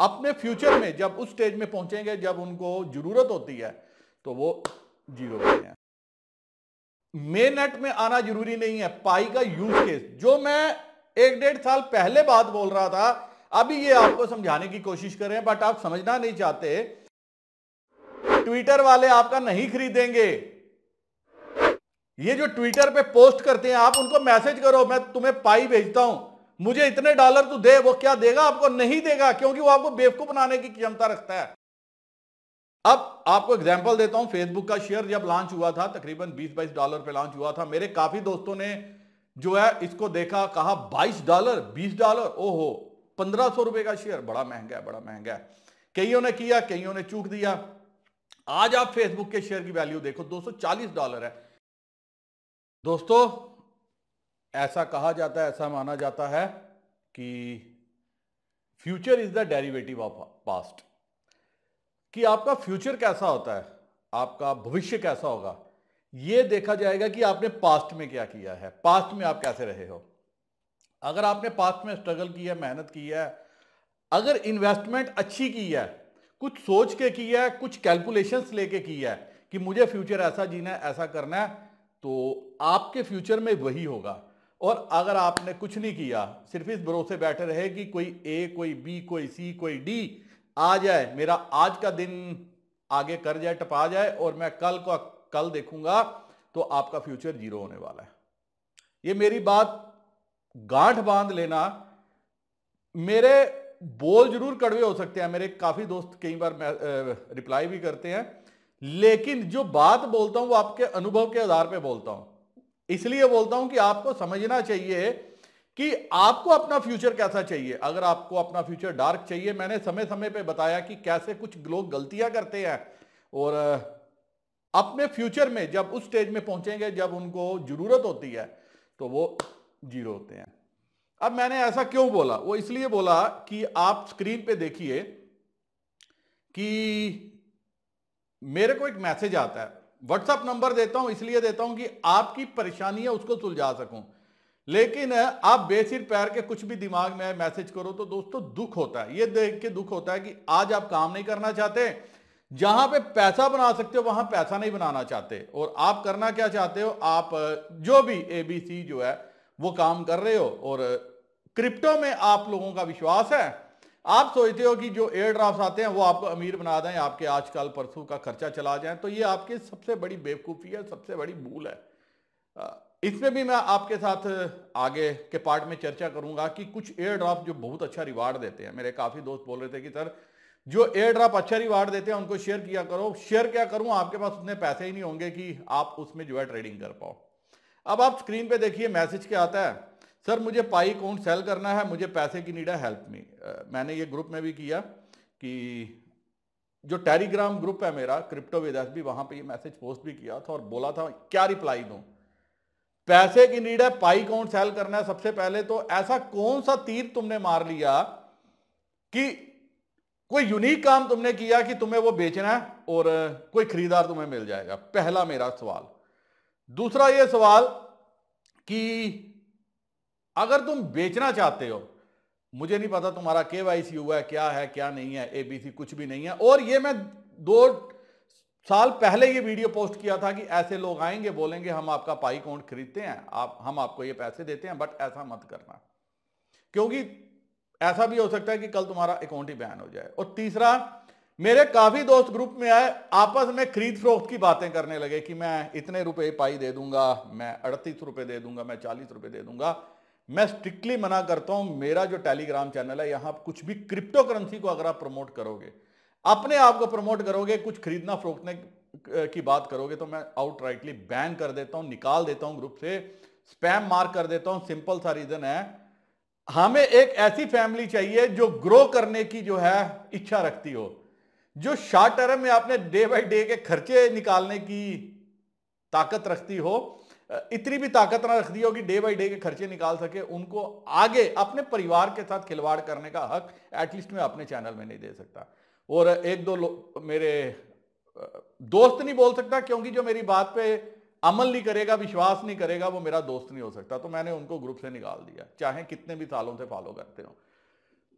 अपने फ्यूचर में जब उस स्टेज में पहुंचेंगे जब उनको जरूरत होती है तो वो जीरो होते हैं। मेन नेट में आना जरूरी नहीं है। पाई का यूज केस जो मैं 1-1.5 साल पहले बात बोल रहा था, अभी ये आपको समझाने की कोशिश कर रहे हैं, बट आप समझना नहीं चाहते। ट्विटर वाले आपका नहीं खरीदेंगे। ये जो ट्विटर पे पोस्ट करते हैं, आप उनको मैसेज करो मैं तुम्हें पाई भेजता हूं, मुझे इतने डॉलर तू दे, वो क्या देगा आपको? नहीं देगा, क्योंकि वो आपको बेवकूफ बनाने की क्षमता रखता है। अब आपको एग्जांपल देता हूं, फेसबुक का शेयर जब लॉन्च हुआ था तकरीबन $20-22 पे लॉन्च हुआ था। मेरे काफी दोस्तों ने जो है इसको देखा, कहा $22 $20, ओहो 1500 रुपए का शेयर, बड़ा महंगा है, बड़ा महंगा है। कईयों ने किया, कईयों ने चूक दिया। आज आप फेसबुक के शेयर की वैल्यू देखो, $240 है। दोस्तों, ऐसा कहा जाता है, ऐसा माना जाता है कि future is the derivative of past, कि आपका फ्यूचर कैसा होता है, आपका भविष्य कैसा होगा, यह देखा जाएगा कि आपने पास्ट में क्या किया है, पास्ट में आप कैसे रहे हो। अगर आपने पास्ट में स्ट्रगल किया, मेहनत की है, अगर इन्वेस्टमेंट अच्छी की है, कुछ सोच के की है, कुछ कैलकुलेशंस लेके की है कि मुझे फ्यूचर ऐसा जीना है, ऐसा करना है, तो आपके फ्यूचर में वही होगा। और अगर आपने कुछ नहीं किया, सिर्फ इस भरोसे बैठे रहे कि कोई ए, कोई बी, कोई सी, कोई डी आ जाए, मेरा आज का दिन आगे कर जाए, टपा जाए, और मैं कल को कल देखूंगा, तो आपका फ्यूचर जीरो होने वाला है। ये मेरी बात गांठ बांध लेना। मेरे बोल जरूर कड़वे हो सकते हैं, मेरे काफी दोस्त कई बार रिप्लाई भी करते हैं, लेकिन जो बात बोलता हूं वो आपके अनुभव के आधार पे बोलता हूं। इसलिए बोलता हूं कि आपको समझना चाहिए कि आपको अपना फ्यूचर कैसा चाहिए। अगर आपको अपना फ्यूचर डार्क चाहिए, मैंने समय समय पे बताया कि कैसे कुछ लोग गलतियां करते हैं और अपने फ्यूचर में जब उस स्टेज में पहुंचेंगे जब उनको जरूरत होती है तो वो जीरो होते हैं। अब मैंने ऐसा क्यों बोला? वो इसलिए बोला कि आप स्क्रीन पे देखिए कि मेरे को एक मैसेज आता है, व्हाट्सएप नंबर देता हूं, इसलिए देता हूं कि आपकी परेशानी है उसको सुलझा सकूं। लेकिन आप बेसिर पैर के कुछ भी दिमाग में मैसेज करो तो दोस्तों दुख होता है, ये देख के दुख होता है कि आज आप काम नहीं करना चाहते, जहां पे पैसा बना सकते हो वहां पैसा नहीं बनाना चाहते, और आप करना क्या चाहते हो, आप जो भी ABC जो है वो काम कर रहे हो, और क्रिप्टो में आप लोगों का विश्वास है। आप सोचते हो कि जो एयर ड्राफ्ट आते हैं वो आपको अमीर बना दें, आपके आजकल परसों का खर्चा चला जाए, तो ये आपकी सबसे बड़ी बेवकूफ़ी है, सबसे बड़ी भूल है। इसमें भी मैं आपके साथ आगे के पार्ट में चर्चा करूंगा कि कुछ एयर ड्राफ्ट जो बहुत अच्छा रिवार्ड देते हैं। मेरे काफ़ी दोस्त बोल रहे थे कि सर जो एयर ड्राफ्ट अच्छा रिवार्ड देते हैं उनको शेयर किया करो। शेयर क्या करूं, आपके पास उतने पैसे ही नहीं होंगे कि आप उसमें जो है ट्रेडिंग कर पाओ। अब आप स्क्रीन पे देखिए मैसेज क्या आता है, सर मुझे पाई अकाउंट सेल करना है, मुझे पैसे की नीड है, हेल्प मी। मैंने ये ग्रुप में भी किया कि जो टेलीग्राम ग्रुप है मेरा क्रिप्टो विद एसबी, वहां पे ये मैसेज पोस्ट भी किया था और बोला था क्या रिप्लाई दूं। पैसे की नीड है, पाई अकाउंट सेल करना है। सबसे पहले तो ऐसा कौन सा तीर तुमने मार लिया कि कोई यूनिक काम तुमने किया कि तुम्हें वो बेचना है और कोई खरीदार तुम्हें मिल जाएगा? पहला मेरा सवाल। दूसरा ये सवाल कि अगर तुम बेचना चाहते हो, मुझे नहीं पता तुम्हारा KYC हुआ है क्या है क्या नहीं है, ABC कुछ भी नहीं है, और ये मैं 2 साल पहले ये वीडियो पोस्ट किया था कि ऐसे लोग आएंगे बोलेंगे हम आपका पाई अकाउंट खरीदते हैं, हम आपको ये पैसे देते हैं, बट ऐसा मत करना, क्योंकि ऐसा भी हो सकता है कि कल तुम्हारा अकाउंट ही बैन हो जाए। और तीसरा, मेरे काफी दोस्त ग्रुप में आए, आपस में खरीद फरोख्त की बातें करने लगे कि मैं इतने रुपए पाई दे दूंगा, मैं 38 रुपए दे दूंगा, मैं 40 रुपए दे दूंगा। मैं स्ट्रिक्टली मना करता हूं, मेरा जो टेलीग्राम चैनल है यहां कुछ भी क्रिप्टो करेंसी को अगर आप प्रमोट करोगे, अपने आप को प्रमोट करोगे, कुछ खरीदना फरोख्तने की बात करोगे, तो मैं आउटराइटली बैन कर देता हूं, निकाल देता हूं ग्रुप से, स्पैम मार्क कर देता हूं। सिंपल सा रीजन है, हमें एक ऐसी फैमिली चाहिए जो ग्रो करने की जो है इच्छा रखती हो, जो शॉर्ट टर्म में अपने डे बाय डे के खर्चे निकालने की ताकत रखती हो, इतनी भी ताकत ना रखती हो कि डे बाय डे के खर्चे निकाल सके। उनको आगे अपने परिवार के साथ खिलवाड़ करने का हक एटलीस्ट मैं अपने चैनल में नहीं दे सकता। और एक दो मेरे दोस्त नहीं बोल सकता, क्योंकि जो मेरी बात पे अमल नहीं करेगा, विश्वास नहीं करेगा, वो मेरा दोस्त नहीं हो सकता, तो मैंने उनको ग्रुप से निकाल दिया, चाहे कितने भी सालों से फॉलो करते हो।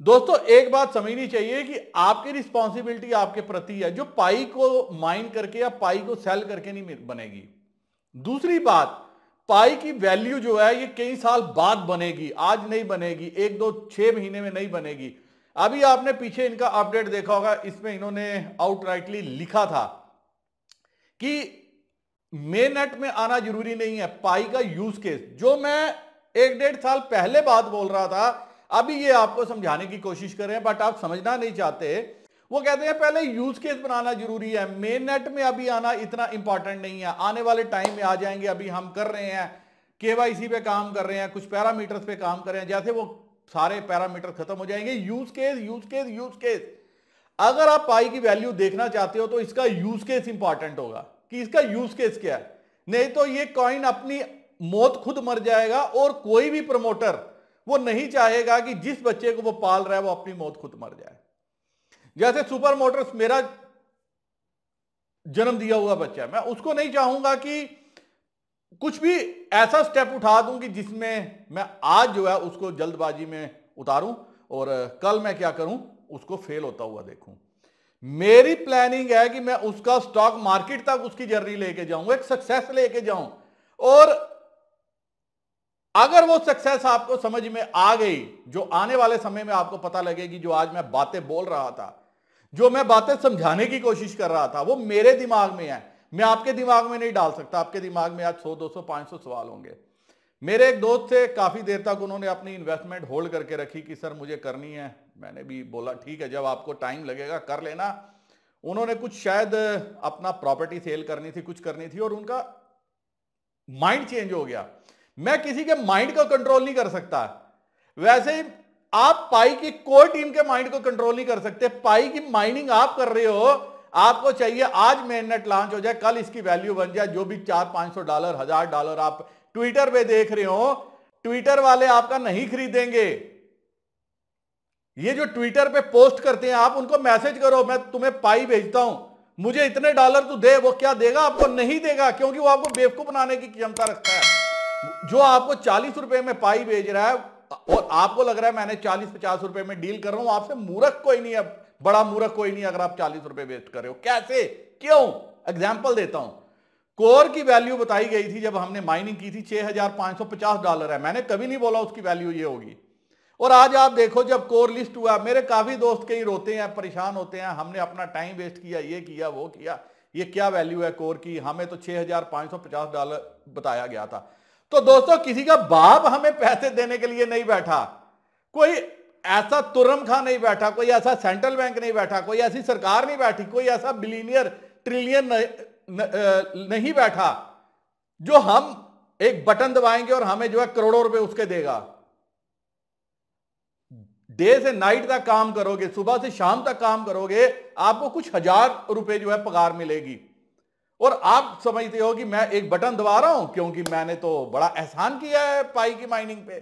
दोस्तों एक बात समझनी चाहिए कि आपकी रिस्पॉन्सिबिलिटी आपके प्रति है, जो पाई को माइन करके या पाई को सेल करके नहीं बनेगी। दूसरी बात, पाई की वैल्यू जो है ये कई साल बाद बनेगी, आज नहीं बनेगी, 1 2 6 महीने में नहीं बनेगी। अभी आपने पीछे इनका अपडेट देखा होगा, इसमें इन्होंने आउटराइटली लिखा था कि मेन नेट में आना जरूरी नहीं है, पाई का यूज केस, जो मैं 1 1.5 साल पहले बात बोल रहा था, अभी ये आपको समझाने की कोशिश कर रहे हैं, बट आप समझना नहीं चाहते। वो कहते हैं पहले यूज केस बनाना जरूरी है, मेन नेट में अभी आना इतना इंपॉर्टेंट नहीं है, आने वाले टाइम में आ जाएंगे। अभी हम कर रहे हैं, केवाईसी पे काम कर रहे हैं, कुछ पैरामीटर्स पे काम कर रहे हैं, जैसे वो सारे पैरामीटर खत्म हो जाएंगे, use case use case use case. अगर आप पाई की वैल्यू देखना चाहते हो तो इसका यूज केस इंपॉर्टेंट होगा कि इसका यूज केस क्या है, नहीं तो ये कॉइन अपनी मौत खुद मर जाएगा। और कोई भी प्रमोटर वो नहीं चाहेगा कि जिस बच्चे को वो पाल रहा है वो अपनी मौत खुद मर जाए। जैसे सुपर मोटर्स मेरा जन्म दिया हुआ बच्चा है, मैं उसको नहीं चाहूंगा कि कुछ भी ऐसा स्टेप उठा दूं कि जिसमें मैं आज जो है उसको जल्दबाजी में उतारूं और कल मैं क्या करूं, उसको फेल होता हुआ देखूं। मेरी प्लानिंग है कि मैं उसका स्टॉक मार्केट तक उसकी जर्नी लेके जाऊं, एक सक्सेस लेके जाऊं। और अगर वो सक्सेस आपको समझ में आ गई, जो आने वाले समय में आपको पता लगेगी, जो आज मैं बातें बोल रहा था, जो मैं बातें समझाने की कोशिश कर रहा था, वो मेरे दिमाग में है, मैं आपके दिमाग में नहीं डाल सकता। आपके दिमाग में आज 100 200 500 सवाल होंगे। मेरे एक दोस्त थे, काफी देर तक उन्होंने अपनी इन्वेस्टमेंट होल्ड करके रखी कि सर मुझे करनी है। मैंने भी बोला ठीक है, जब आपको टाइम लगेगा कर लेना। उन्होंने कुछ शायद अपना प्रॉपर्टी सेल करनी थी, कुछ करनी थी, और उनका माइंड चेंज हो गया। मैं किसी के माइंड को कंट्रोल नहीं कर सकता, वैसे ही आप पाई की कोई टीम के माइंड को कंट्रोल नहीं कर सकते। पाई की माइनिंग आप कर रहे हो, आपको चाहिए आज मेन नेट लॉन्च हो जाए, कल इसकी वैल्यू बन जाए, जो भी $400-500 $1000 आप ट्विटर पे देख रहे हो, ट्विटर वाले आपका नहीं खरीदेंगे। ये जो ट्विटर पे पोस्ट करते हैं, आप उनको मैसेज करो मैं तुम्हें पाई भेजता हूं, मुझे इतने डॉलर तू दे, वो क्या देगा आपको? नहीं देगा, क्योंकि वो आपको बेवकूफ बनाने की क्षमता रखता है। जो आपको 40 रुपए में पाई भेज रहा है और आपको लग रहा है मैंने 40-50 रुपए में डील कर रहा हूं, आपसे मूर्ख कोई नहीं है, बड़ा मूर्ख कोई नहीं अगर आप 40 रुपए वेस्ट कर रहे हो। कैसे, क्यों? एग्जाम्पल देता हूं। कोर की वैल्यू बताई गई थी जब हमने माइनिंग की थी, $6550 है। मैंने कभी नहीं बोला उसकी वैल्यू ये होगी। और आज आप देखो जब कोर लिस्ट हुआ, मेरे काफी दोस्त कहीं रोते हैं, परेशान होते हैं, हमने अपना टाइम वेस्ट किया, ये किया वो किया, ये क्या वैल्यू है कोर की, हमें तो $6550 बताया गया था। तो दोस्तों किसी का बाप हमें पैसे देने के लिए नहीं बैठा, कोई ऐसा तुरम खा नहीं बैठा, कोई ऐसा सेंट्रल बैंक नहीं बैठा, कोई ऐसी सरकार नहीं बैठी, कोई ऐसा बिलियनियर ट्रिलियन नहीं बैठा जो हम एक बटन दबाएंगे और हमें जो है करोड़ों रुपए उसके देगा। डे से नाइट तक काम करोगे, सुबह से शाम तक काम करोगे, आपको कुछ हजार रुपए जो है पगार मिलेगी। और आप समझते हो कि मैं एक बटन दबा रहा हूं क्योंकि मैंने तो बड़ा एहसान किया है पाई की माइनिंग पे,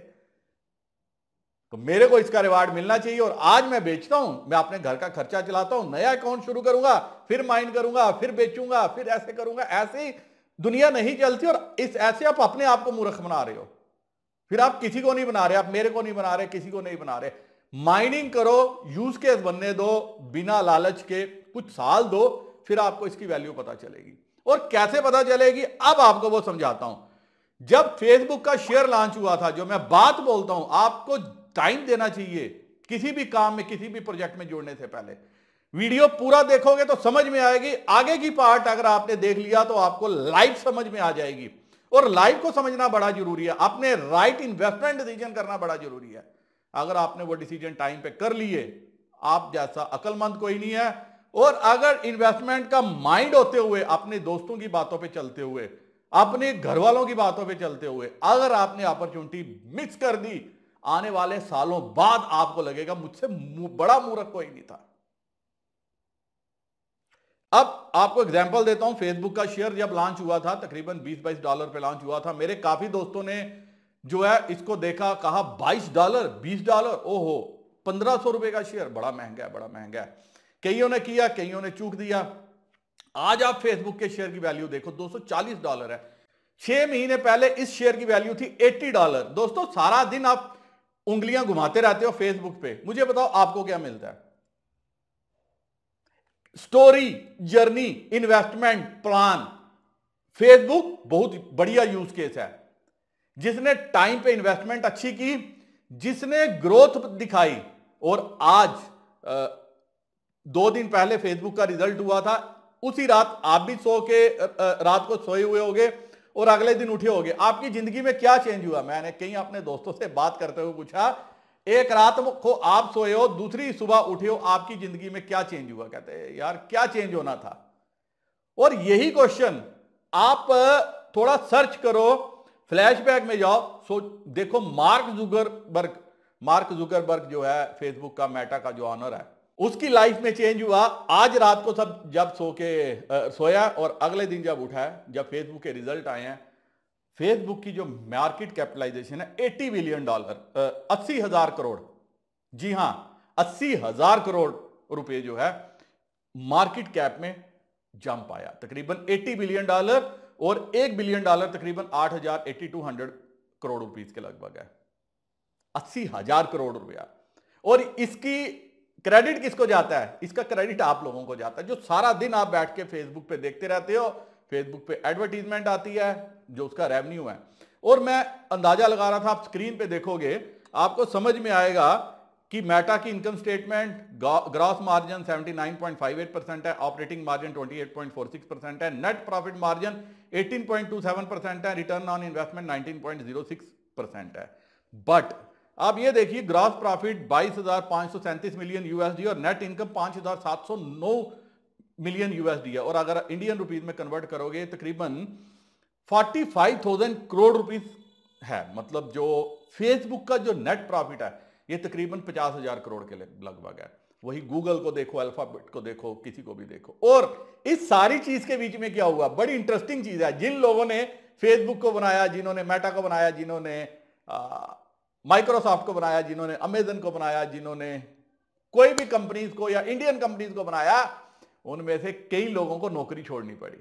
तो मेरे को इसका रिवार्ड मिलना चाहिए। और आज मैं बेचता हूं, मैं अपने घर का खर्चा चलाता हूं, नया अकाउंट शुरू करूंगा, फिर माइन करूंगा, फिर बेचूंगा, फिर ऐसे करूंगा। ऐसे ही दुनिया नहीं चलती। और इस ऐसे आप अपने आप को मूर्ख बना रहे हो, फिर आप किसी को नहीं बना रहे, आप मेरे को नहीं बना रहे, किसी को नहीं बना रहे। माइनिंग करो, यूज केस बनने दो, बिना लालच के कुछ साल दो, फिर आपको इसकी वैल्यू पता चलेगी। और कैसे पता चलेगी अब आपको वो समझाता हूं। जब फेसबुक का शेयर लॉन्च हुआ था, जो मैं बात बोलता हूं, आपको टाइम देना चाहिए किसी भी काम में, किसी भी प्रोजेक्ट में जुड़ने से पहले। वीडियो पूरा देखोगे तो समझ में आएगी, आगे की पार्ट अगर आपने देख लिया तो आपको लाइव समझ में आ जाएगी। और लाइव को समझना बड़ा जरूरी है, अपने राइट इन्वेस्टमेंट डिसीजन करना बड़ा जरूरी है। अगर आपने वो डिसीजन टाइम पे कर लिए, आप जैसा अक्लमंद कोई नहीं है। और अगर इन्वेस्टमेंट का माइंड होते हुए, अपने दोस्तों की बातों पे चलते हुए, अपने घर वालों की बातों पे चलते हुए, अगर आपने अपॉर्चुनिटी मिस कर दी, आने वाले सालों बाद आपको लगेगा मुझसे बड़ा मूर्ख कोई नहीं था। अब आपको एग्जांपल देता हूं, फेसबुक का शेयर जब लॉन्च हुआ था, तकरीबन $20-22 पे लॉन्च हुआ था। मेरे काफी दोस्तों ने जो है इसको देखा, कहा $22 $20, ओहो 1500 रुपए का शेयर, बड़ा महंगा है, बड़ा महंगा है। कईयों ने किया, कईयों ने चूक दिया। आज आप फेसबुक के शेयर की वैल्यू देखो, $240 है। 6 महीने पहले इस शेयर की वैल्यू थी $80। दोस्तों सारा दिन आप उंगलियां घुमाते रहते हो फेसबुक पे, मुझे बताओ आपको क्या मिलता है? Story, journey, investment plan. Facebook बहुत बढ़िया यूज केस है, जिसने टाइम पे इन्वेस्टमेंट अच्छी की, जिसने ग्रोथ दिखाई। और आज 2 दिन पहले फेसबुक का रिजल्ट हुआ था, उसी रात आप भी रात को सोए हुए होगे और अगले दिन उठे होगे। आपकी जिंदगी में क्या चेंज हुआ? मैंने कई अपने दोस्तों से बात करते हुए पूछा, एक रात को आप सोए हो, दूसरी सुबह उठे हो, आपकी जिंदगी में क्या चेंज हुआ? कहते हैं यार क्या चेंज होना था। और यही क्वेश्चन आप थोड़ा सर्च करो, फ्लैशबैक में जाओ, देखो मार्क जुकरबर्ग जो है फेसबुक का, मेटा का जो ऑनर है, उसकी लाइफ में चेंज हुआ आज रात को सब जब सोया और अगले दिन जब उठा है, जब फेसबुक के रिजल्ट आए हैं। फेसबुक की जो मार्केट कैपिटलाइजेशन है $80 बिलियन, 80,000 करोड़। जी हां, 80,000 करोड़ रुपए जो है मार्केट कैप में जंप आया, तकरीबन $80 बिलियन और $1 बिलियन तकरीबन 8,200 करोड़ रुपीस के लगभग है। 80,000 करोड़ रुपया। और इसकी क्रेडिट किसको जाता है? इसका क्रेडिट आप लोगों को जाता है, जो सारा दिन आप बैठ के फेसबुक पे देखते रहते हो। फेसबुक पे एडवर्टीजमेंट आती है, जो उसका रेवेन्यू है। और मैं अंदाजा लगा रहा था, आप स्क्रीन पे देखोगे आपको समझ में आएगा कि मेटा की इनकम स्टेटमेंट, ग्रॉस मार्जिन 79.58% है, ऑपरेटिंग मार्जिन 28.46% है, नेट प्रॉफिट मार्जिन 18.27% है, रिटर्न ऑन इन्वेस्टमेंट 19.06% है। बट आप ये देखिए, ग्रॉस प्रॉफिट 22,537 मिलियन यूएसडी और नेट इनकम 5,709 मिलियन यूएसडी है। और अगर इंडियन रुपीज में कन्वर्ट करोगे तकरीबन 45,000 करोड़ रुपीस है। मतलब जो फेसबुक का जो नेट प्रॉफिट है ये तकरीबन 50,000 करोड़ के लगभग है। वही गूगल को देखो, अल्फाबेट को देखो, किसी को भी देखो। और इस सारी चीज के बीच में क्या हुआ? बड़ी इंटरेस्टिंग चीज है। जिन लोगों ने फेसबुक को बनाया, जिन्होंने मेटा को बनाया, जिन्होंने माइक्रोसॉफ्ट को बनाया, जिन्होंने अमेजन को बनाया, जिन्होंने कोई भी कंपनीज को या इंडियन कंपनीज को बनाया, उनमें से कई लोगों को नौकरी छोड़नी पड़ी।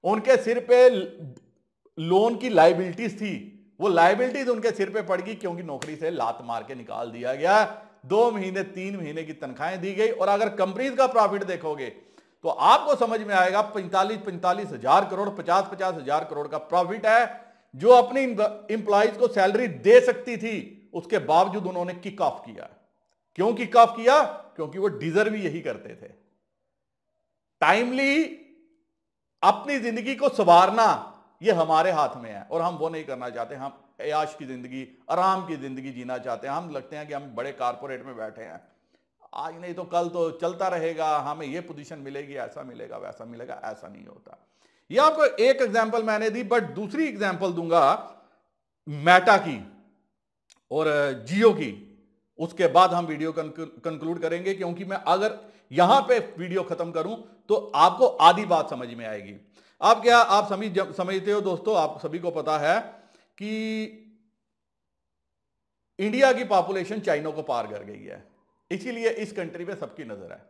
उनके सिर पे लोन की लायबिलिटीज थी, वो लायबिलिटीज उनके सिर पे पड़ गई, क्योंकि नौकरी से लात मार के निकाल दिया गया। 2 महीने 3 महीने की तनख्वाहें दी गई। और अगर कंपनीज का प्रॉफिट देखोगे तो आपको समझ में आएगा 45 हजार करोड़, 50 हजार करोड़ का प्रॉफिट है, जो अपनी इंप्लॉइज को सैलरी दे सकती थी, उसके बावजूद उन्होंने किक ऑफ किया। क्यों किक ऑफ किया? क्योंकि वो डिजर्व ही यही करते थे। टाइमली अपनी जिंदगी को संवारना ये हमारे हाथ में है, और हम वो नहीं करना चाहते। हम ऐश की जिंदगी, आराम की जिंदगी जीना चाहते हैं। हम लगते हैं कि हम बड़े कारपोरेट में बैठे हैं, आज नहीं तो कल तो चलता रहेगा, हमें ये पोजीशन मिलेगी, ऐसा मिलेगा, वैसा मिलेगा। ऐसा नहीं होता। ये आपको एक एग्जांपल मैंने दी, बट दूसरी एग्जांपल दूंगा मेटा की और जियो की। उसके बाद हम वीडियो कंक्लूड करेंगे, क्योंकि मैं अगर यहां पे वीडियो खत्म करूं तो आपको आधी बात समझ में आएगी। आप समझते हो दोस्तों, आप सभी को पता है कि इंडिया की पॉपुलेशन चाइना को पार कर गई है, इसीलिए इस कंट्री पे सबकी नजर है।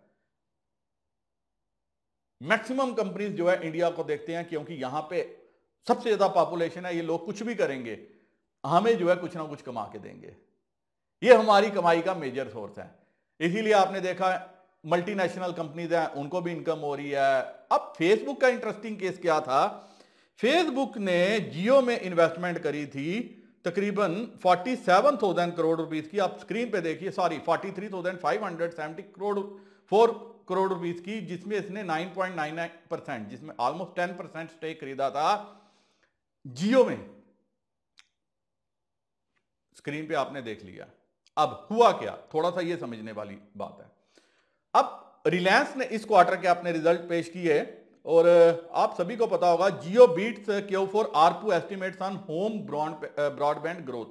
मैक्सिमम कंपनीज जो है इंडिया को देखते हैं, क्योंकि यहां पे सबसे ज्यादा पॉपुलेशन है। ये लोग कुछ भी करेंगे, हमें जो है कुछ ना कुछ कमा के देंगे। ये हमारी कमाई का मेजर सोर्स है। इसीलिए आपने देखा मल्टीनेशनल कंपनीज हैं, उनको भी इनकम हो रही है। अब फेसबुक का इंटरेस्टिंग केस क्या था? फेसबुक ने जियो में इन्वेस्टमेंट करी थी तकरीबन 47,000 करोड़ रुपीस की। आप स्क्रीन पे देखिए, सॉरी 43,570 4 करोड़ रुपीस की, जिसमें इसने 9.99%, जिसमें ऑलमोस्ट 10% स्टेक खरीदा था जियो में। स्क्रीन पे आपने देख लिया। अब हुआ क्या, थोड़ा सा ये समझने वाली बात है। अब रिलायंस ने इस क्वार्टर के अपने रिजल्ट पेश किए, और आप सभी को पता होगा Jio beats Q4 ARPU estimates on home broadband growth.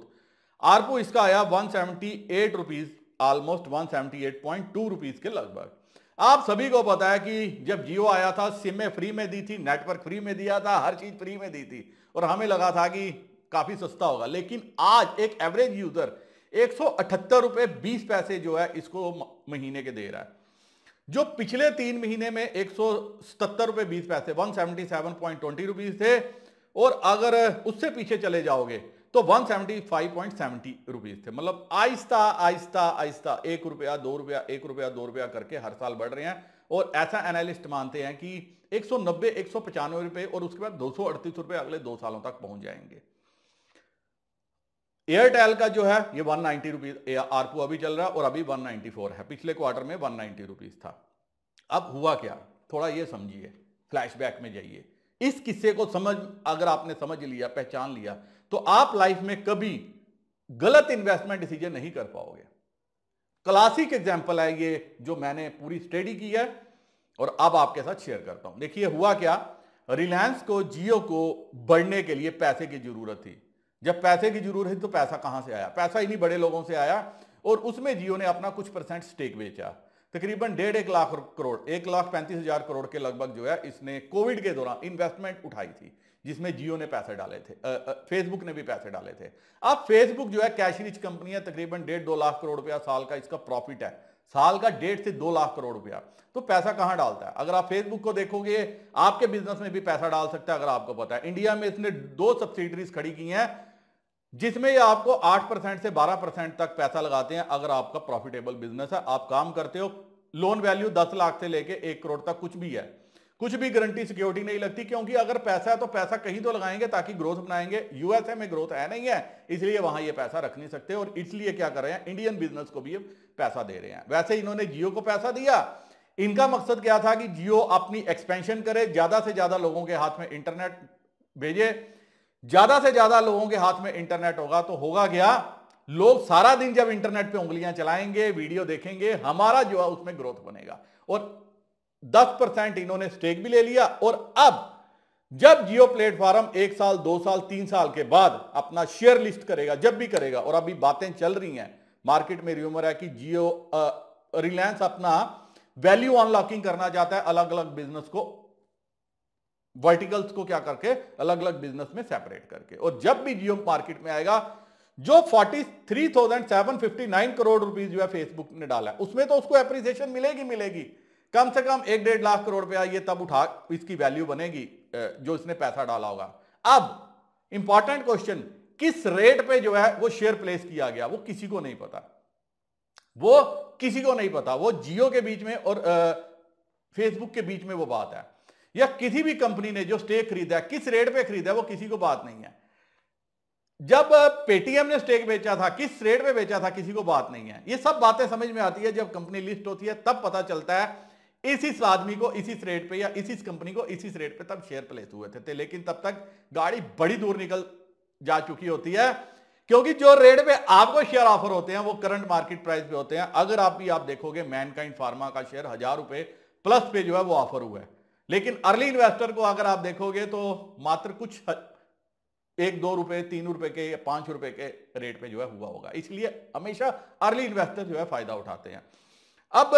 ARPU इसका आया 178 रुपीज, ऑलमोस्ट 178.2 रुपीज के लगभग। आप सभी को पता है कि जब जियो आया था, सिम फ्री में दी थी, नेटवर्क फ्री में दिया था, हर चीज फ्री में दी थी, और हमें लगा था कि काफी सस्ता होगा। लेकिन आज एक एवरेज यूजर 178 रुपए 20 पैसे जो है इसको महीने के दे रहा है, जो पिछले 3 महीने में 177 रुपए 20 पैसे 177.20 रुपीज थे। और अगर उससे पीछे चले जाओगे तो 175.70 रुपीज थे। मतलब आहिस्ता आहिस्ता आहिस्ता 1 रुपया 2 रुपया 1 रुपया 2 रुपया करके हर साल बढ़ रहे हैं। और ऐसा एनालिस्ट मानते हैं कि 190 195 रुपए और उसके बाद 238 रुपए अगले 2 सालों तक पहुंच जाएंगे। एयरटेल का जो है ये 190 रुपीज आरपू अभी चल रहा है और अभी 194 है, पिछले क्वार्टर में 190 रुपीज था। अब हुआ क्या, थोड़ा ये समझिए, फ्लैशबैक में जाइए। इस किस्से को अगर आपने समझ लिया, पहचान लिया, तो आप लाइफ में कभी गलत इन्वेस्टमेंट डिसीजन नहीं कर पाओगे। क्लासिक एग्जांपल है ये जो मैंने पूरी स्टडी की है और अब आपके साथ शेयर करता हूं। देखिए हुआ क्या, रिलायंस को, जियो को बढ़ने के लिए पैसे की जरूरत थी। जब पैसे की जरूरत थी तो पैसा कहां से आया? पैसा इन्हीं बड़े लोगों से आया और उसमें जियो ने अपना कुछ परसेंट स्टेक बेचा। तकरीबन 1.5 लाख करोड़, 1,35,000 करोड़ के लगभग जो है इसने कोविड के दौरान इन्वेस्टमेंट उठाई थी, जिसमें जियो ने पैसे डाले थे, फेसबुक ने भी पैसे डाले थे। अब फेसबुक जो है कैश रिच कंपनी है, तकरीबन 1.5-2 लाख करोड़ रुपया साल का इसका प्रॉफिट है, साल का 1.5 से 2 लाख करोड़ रुपया। तो पैसा कहां डालता है? अगर आप फेसबुक को देखोगे, आपके बिजनेस में भी पैसा डाल सकता है अगर आपको पता है। इंडिया में इसने 2 सब्सिडरीज खड़ी की हैं जिसमें आपको 8% से 12% तक पैसा लगाते हैं। अगर आपका प्रॉफिटेबल बिजनेस है, आप काम करते हो, लोन वैल्यू 10 लाख से लेके 1 करोड़ तक कुछ भी है, कुछ भी गारंटी सिक्योरिटी नहीं लगती, क्योंकि अगर पैसा है तो पैसा कहीं तो लगाएंगे ताकि ग्रोथ बनाएंगे। यूएसए में ग्रोथ है नहीं है, इसलिए वहां ये पैसा रख नहीं सकते और इसलिए क्या कर रहे हैं, इंडियन बिजनेस को भी ये पैसा दे रहे हैं। वैसे इन्होंने जियो को पैसा दिया, इनका मकसद क्या था कि जियो अपनी एक्सपेंशन करे, ज्यादा से ज्यादा लोगों के हाथ में इंटरनेट भेजे। ज्यादा से ज्यादा लोगों के हाथ में इंटरनेट होगा तो होगा क्या, लोग सारा दिन जब इंटरनेट पे उंगलियां चलाएंगे, वीडियो देखेंगे, हमारा जो है उसमें ग्रोथ बनेगा। और 10% इन्होंने स्टेक भी ले लिया। और अब जब जियो प्लेटफॉर्म 1 साल 2 साल 3 साल के बाद अपना शेयर लिस्ट करेगा, जब भी करेगा, और अभी बातें चल रही हैं मार्केट में, रूमर है कि जियो रिलायंस अपना वैल्यू अनलॉकिंग करना चाहता है, अलग अलग बिजनेस को, वर्टिकल्स को क्या करके, अलग अलग बिजनेस में सेपरेट करके। और जब भी जियो मार्केट में आएगा, जो 43,759 करोड़ रुपीस जो है फेसबुक ने डाला है, उसमें तो उसको एप्रिसिएशन मिलेगी मिलेगी, कम से कम 1-1.5 लाख करोड़ रुपया ये तब उठा इसकी वैल्यू बनेगी जो इसने पैसा डाला होगा। अब इंपॉर्टेंट क्वेश्चन, किस रेट पे जो है वो शेयर प्लेस किया गया, वो किसी को नहीं पता, वो किसी को नहीं पता। वो जियो के बीच में और फेसबुक के बीच में वो बात है, या किसी भी कंपनी ने जो स्टेक खरीदा है, किस रेट पे खरीदा है, वो किसी को बात नहीं है। जब पेटीएम ने स्टेक बेचा था, किस रेट पे बेचा था, किसी को बात नहीं है। ये सब बातें समझ में आती है जब कंपनी लिस्ट होती है, तब पता चलता है इस आदमी को इस रेट पे या इस कंपनी को इस रेट पे तब शेयर प्लेस हुए थे। लेकिन तब तक गाड़ी बड़ी दूर निकल जा चुकी होती है, क्योंकि जो रेट पे आपको शेयर ऑफर होते हैं वो करंट मार्केट प्राइस पे होते हैं। अगर आप देखोगे, मैनकाइंड फार्मा का शेयर 1000 रुपए प्लस पे जो है वो ऑफर हुआ है, लेकिन अर्ली इन्वेस्टर को अगर आप देखोगे तो मात्र कुछ 1-2 रुपए 3 रुपए के 5 रुपए के रेट पे जो है हुआ होगा। इसलिए हमेशा अर्ली इन्वेस्टर जो है फायदा उठाते हैं। अब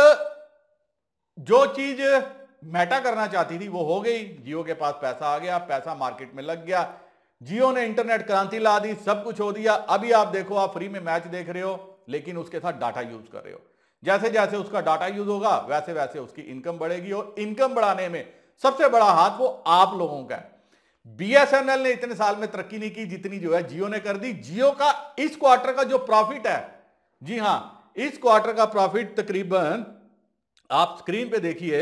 जो चीज मेटा करना चाहती थी वो हो गई, जियो के पास पैसा आ गया, पैसा मार्केट में लग गया, जियो ने इंटरनेट क्रांति ला दी, सब कुछ हो दिया। अभी आप देखो, आप फ्री में मैच देख रहे हो, लेकिन उसके साथ डाटा यूज कर रहे हो। जैसे जैसे उसका डाटा यूज होगा वैसे वैसे उसकी इनकम बढ़ेगी, और इनकम बढ़ाने में सबसे बड़ा हाथ वो आप लोगों का है। बीएसएनएल ने इतने साल में तरक्की नहीं की जितनी जो है जियो ने कर दी। जियो का इस क्वार्टर का जो प्रॉफिट है, जी हां, इस क्वार्टर का प्रॉफिट तकरीबन आप स्क्रीन पे देखिए,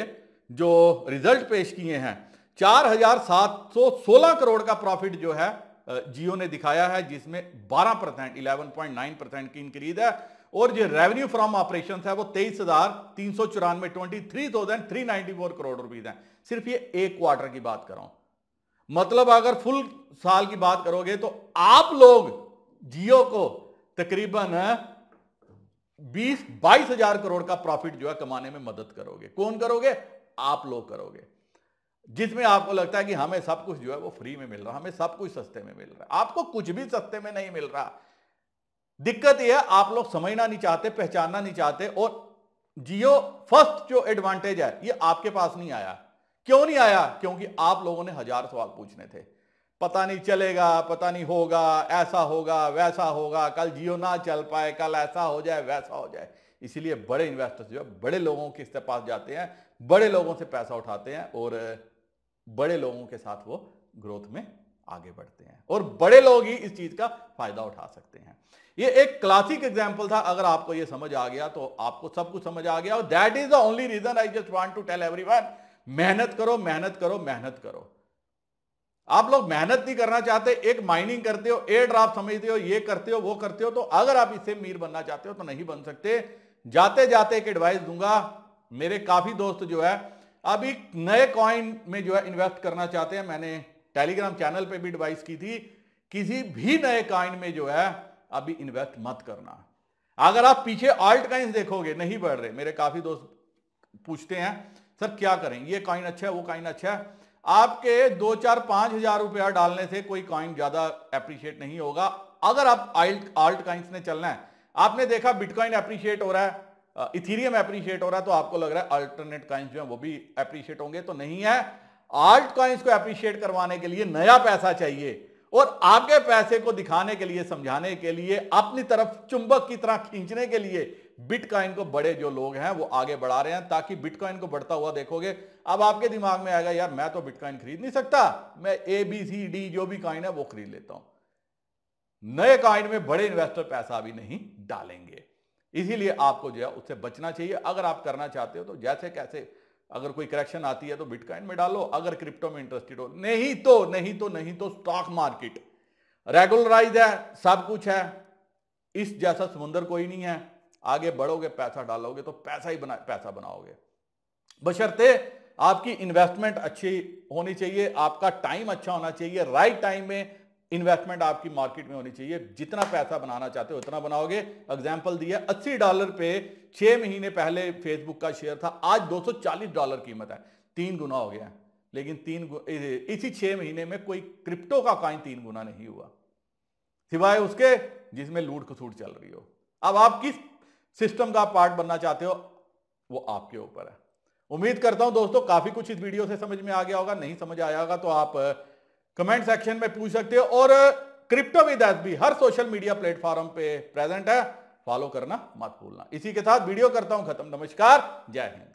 जो रिजल्ट पेश किए हैं, 4,716 करोड़ का प्रॉफिट जो है जियो ने दिखाया है, जिसमें 12% 11.9% की इंक्रीज है। और जो रेवेन्यू फ्रॉम ऑपरेशंस है वो 23,394 23,394 करोड़ रुपीस है। सिर्फ ये एक क्वार्टर की बात कर रहा हूं, मतलब अगर फुल साल की बात करोगे तो आप लोग जियो को तकरीबन 20-22 हजार करोड़ का प्रॉफिट जो है कमाने में मदद करोगे। कौन करोगे? आप लोग करोगे, जिसमें आपको लगता है कि हमें सब कुछ जो है वो फ्री में मिल रहा है, हमें सब कुछ सस्ते में मिल रहा है। आपको कुछ भी सस्ते में नहीं मिल रहा। दिक्कत यह है, आप लोग समझना नहीं चाहते, पहचानना नहीं चाहते। और जियो फर्स्ट जो एडवांटेज है ये आपके पास नहीं आया। क्यों नहीं आया? क्योंकि आप लोगों ने 1000 सवाल पूछने थे, पता नहीं चलेगा, पता नहीं होगा, ऐसा होगा वैसा होगा, कल जियो ना चल पाए, कल ऐसा हो जाए वैसा हो जाए। इसलिए बड़े इन्वेस्टर्स जो है बड़े लोगों के पास जाते हैं, बड़े लोगों से पैसा उठाते हैं और बड़े लोगों के साथ वो ग्रोथ में आगे बढ़ते हैं और बड़े लोग ही इस चीज का फायदा उठा सकते हैं। ये एक क्लासिक एग्जांपल था। अगर आपको ये समझ आ गया तो आपको सब कुछ समझ आ गया। और that is the only reason I just want to tell everyone, मेहनत करो, मेहनत करो, मेहनत करो। आप लोग मेहनत नहीं करना चाहते, एक माइनिंग करते हो, एयर ड्राफ्ट समझते हो, ये करते हो, वो करते हो, तो अगर आप इससे अमीर बनना चाहते हो तो नहीं बन सकते। जाते जाते एक एडवाइस दूंगा, मेरे काफी दोस्त जो है अभी नए कॉइन में जो है इन्वेस्ट करना चाहते हैं। मैंने टेलीग्राम चैनल पे भी एडवाइस की थी, किसी भी नए कॉइन में जो है अभी इन्वेस्ट मत करना। अगर आप पीछे ऑल्ट कॉइन्स देखोगे नहीं बढ़ रहे, मेरे काफी दोस्त पूछते हैं सर क्या करें, ये कॉइन अच्छा है, वो कॉइन अच्छा है। आपके 2, 4, 5 हजार रुपया डालने से कोई कॉइन ज्यादा एप्रिशिएट नहीं होगा। अगर आप ऑल्ट कॉइन्स ने चलना है, आपने देखा बिटकॉइन एप्रिशिएट हो रहा है, इथीरियम एप्रिशिएट हो रहा है, तो आपको लग रहा है अल्टरनेट कॉइन्स जो है वो भी एप्रिशिएट होंगे, तो नहीं है। ऑल्ट कॉइन्स को एप्रिशिएट करवाने के लिए नया पैसा चाहिए और आपके पैसे को दिखाने के लिए, समझाने के लिए, अपनी तरफ चुंबक की तरह खींचने के लिए बिटकॉइन को बड़े जो लोग हैं वो आगे बढ़ा रहे हैं, ताकि बिटकॉइन को बढ़ता हुआ देखोगे। अब आपके दिमाग में आएगा यार मैं तो बिटकॉइन खरीद नहीं सकता, मैं ABCD जो भी कॉइन है वो खरीद लेता हूं। नए कॉइन में बड़े इन्वेस्टर पैसा अभी नहीं डालेंगे, इसीलिए आपको जो है उससे बचना चाहिए। अगर आप करना चाहते हो तो जैसे कैसे, अगर कोई करेक्शन आती है तो बिटकॉइन में डालो, अगर क्रिप्टो में इंटरेस्टेड हो, नहीं तो स्टॉक मार्केट रेगुलराइज है, सब कुछ है, इस जैसा समुंदर कोई नहीं है। आगे बढ़ोगे, पैसा डालोगे तो पैसा बनाओगे, बशर्ते आपकी इन्वेस्टमेंट अच्छी होनी चाहिए, आपका टाइम अच्छा होना चाहिए, राइट टाइम में इन्वेस्टमेंट आपकी मार्केट में होनी चाहिए। जितना पैसा बनाना चाहते हो उतना बनाओगे। एग्जांपल दिया, $80 पे 6 महीने पहले फेसबुक का शेयर था, आज $240 कीमत है, 3 गुना हो गया। लेकिन इसी 6 महीने में कोई क्रिप्टो का कॉइन 3 गुना नहीं हुआ, सिवाय उसके जिसमें लूट खसूट चल रही हो। अब आप किस सिस्टम का पार्ट बनना चाहते हो वो आपके ऊपर है। उम्मीद करता हूं दोस्तों काफी कुछ इस वीडियो से समझ में आ गया होगा। नहीं समझ आया होगा तो आप कमेंट सेक्शन में पूछ सकते हो। और crypto with SB her social media platform पे प्रेजेंट है, फॉलो करना मत भूलना। इसी के साथ वीडियो करता हूं खत्म। नमस्कार, जय हिंद।